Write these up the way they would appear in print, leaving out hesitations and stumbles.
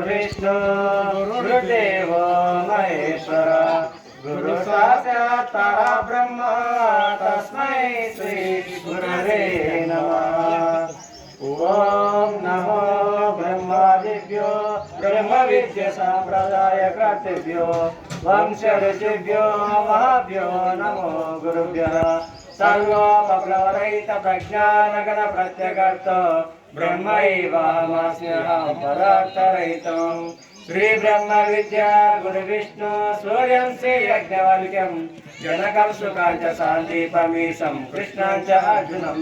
विष्णु गुरुदेव महेश्वर गुरु साक्षात् परब्रह्म तस्मै श्री गुरवे नमः। ओम नमो ब्रह्मादिभ्यो ब्रह्म विद्या संप्रदाय कृतेभ्यो वंश ऋषिभ्यो महाभ्यो नमो गुरुभ्यः। सर्वोपप्लवरहित प्रज्ञानगण प्रत्यगर्त ब्रह्मैवाहमस्म्यहं पदार्थरहितं श्री ब्रह्म विद्या गुरु विष्णु सूर्यं श्री यज्ञवल्क्यं जनकं सुखां च शान्तिपमीशं कृष्णां च अर्जुनं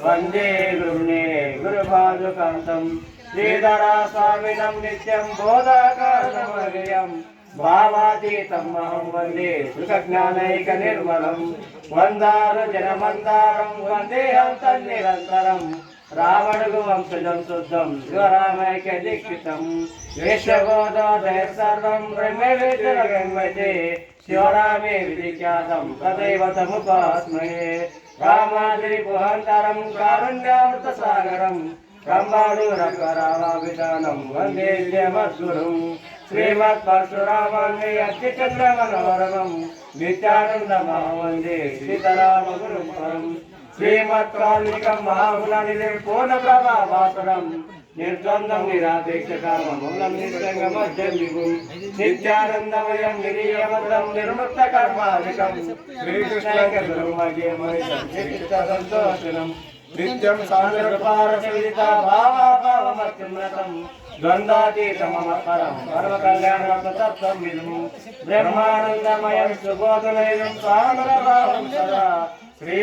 वन्दे गुरुणे गुरुपादुकान्तं श्रीधरा स्वामिनं नित्यं बोधकारणमव्ययं भावातीतं अहं वन्दे सुखज्ञानैकनिर्मलं वन्दार जनमन्दारं वन्देऽहं तन्निरन्तरं रावणगु वंशजं शुद्धं शिवरामैक्य दीक्षितं विश्वबोधोदय सर्वं ब्रह्मविद्यगन्मते शिवरामे विधिख्यातं तदैव तमुपास्महे रामाद्रिपुहन्तरं कारुण्यामृतसागरं ब्रह्माणुरकरामाभिधानं वन्दे विद्यमद्गुरुं श्रीमत्परशुरामान्वे अच्युतचन्द्रमनोरमं नित्यानन्दमहं वन्दे सीतारामगुरुं परम् श्रीमत्कालिकं महागुणनिधिं पूर्णप्रभाभासुरं निर्द्वन्द्वं निरापेक्षकाममूलं नित्यङ्गमध्यं नित्यानन्दमयं गिरियमद्रं निर्मुक्तकर्मादिकं श्रीकृष्णैकगुरुं मयेमयसन्तोषिनं नित्यं सान्द्रपारसविदिता भावाभावमत्युन्नतं द्वन्द्वातीतममत्परं सर्वकल्याणरत्नतत्त्वं विदुं ब्रह्मानन्दमयं सुबोधनयं स्वानरभावं सदा श्री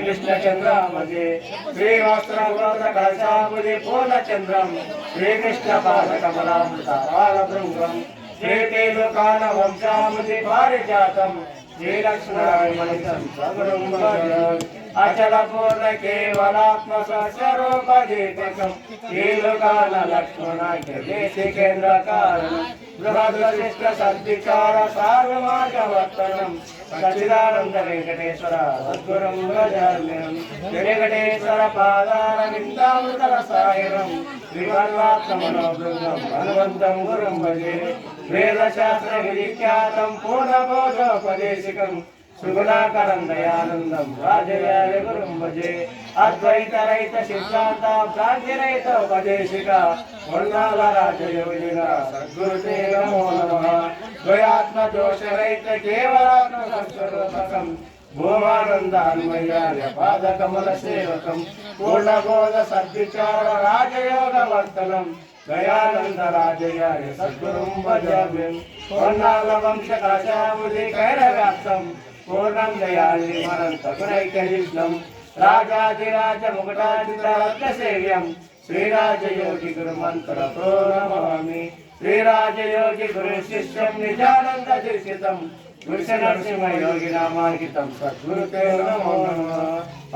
कृष्णचंद्रामजे श्रीवस्त्रकलशाबुधि पूर्णचंद्रम श्रीकृष्णपादकमलामृतपालभृङ्गं श्रीतेलुकानवंशामुधि पारिजातं श्रीलक्ष्मणमणितं सगुरुं भजे अचलपूर्ण केवलात्मस्वरूपदीपकं श्रीलुकानलक्ष्मणाख्य देशिकेन्द्रकारणं बृहद्वशिष्ठ सद्विचार सार्वमार्गवर्तनं सच्चिदानंद वेंकटेश्वर सद्गुरुं भजाम्यहं वेंकटेश्वर पादारविन्दामृतरसायनं श्रीमन्वात्मनोबृन्दं हनुमन्तं गुरुं भजे वेदशास्त्र विधिख्यातं पूर्णबोधोपदेशिकं सुगुणाकरं दयानन्दं राजयाय गुरुं भजे अद्वैतरहित सिद्धान्त भ्रान्तिरहितोपदेशिका वरुणालराजयोगिना सद्गुरुते नमो नमः। द्वयात्मदोषरहित केवलात्मस्वरूपकं भूमानन्दान्मयार्य पादकमलसेवकं पूर्णबोध सद्विचार राजयोगवर्तनं दयानंद राजयाय सद्गुरुं भजाम्यहं वरुणालवंशकलशाबुधि कैरव्याप्तं पूर्णं दयानिधिमनन्तगुणैकनिष्णं राजाधिराज मुकुटाजितरत्नसेव्यं श्रीराजयोगी गुरुमन्त्रतो नमामि। श्रीराजयोगी गुरुशिष्यं निजानन्ददीक्षितं गुरुनरसिंहयोगिनामाङ्कितं सद्गुरुते नमो नमः।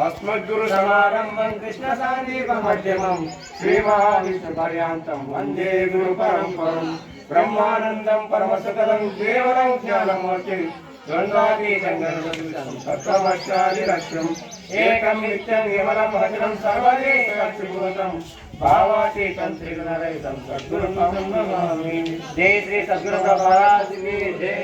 अस्मद्गुरुसमारम्भं कृष्णसान्दीपमध्यमं श्रीमहाविष्णुपर्यन्तं वन्दे गुरुपरम्परं ब्रह्मानन्दं परमसुखदं केवलं ज्ञानमूर्तिं द्वन्द्वातीतं गणपतिं सत्त्वमष्टादिलक्ष्यम् एकं नित्यं केवलं भजनं सर्वदेशभूतं भावातीतं त्रिगुणरहितं सद्गुरुं नमामि। जय श्री सद्गुरु महाराज की जय।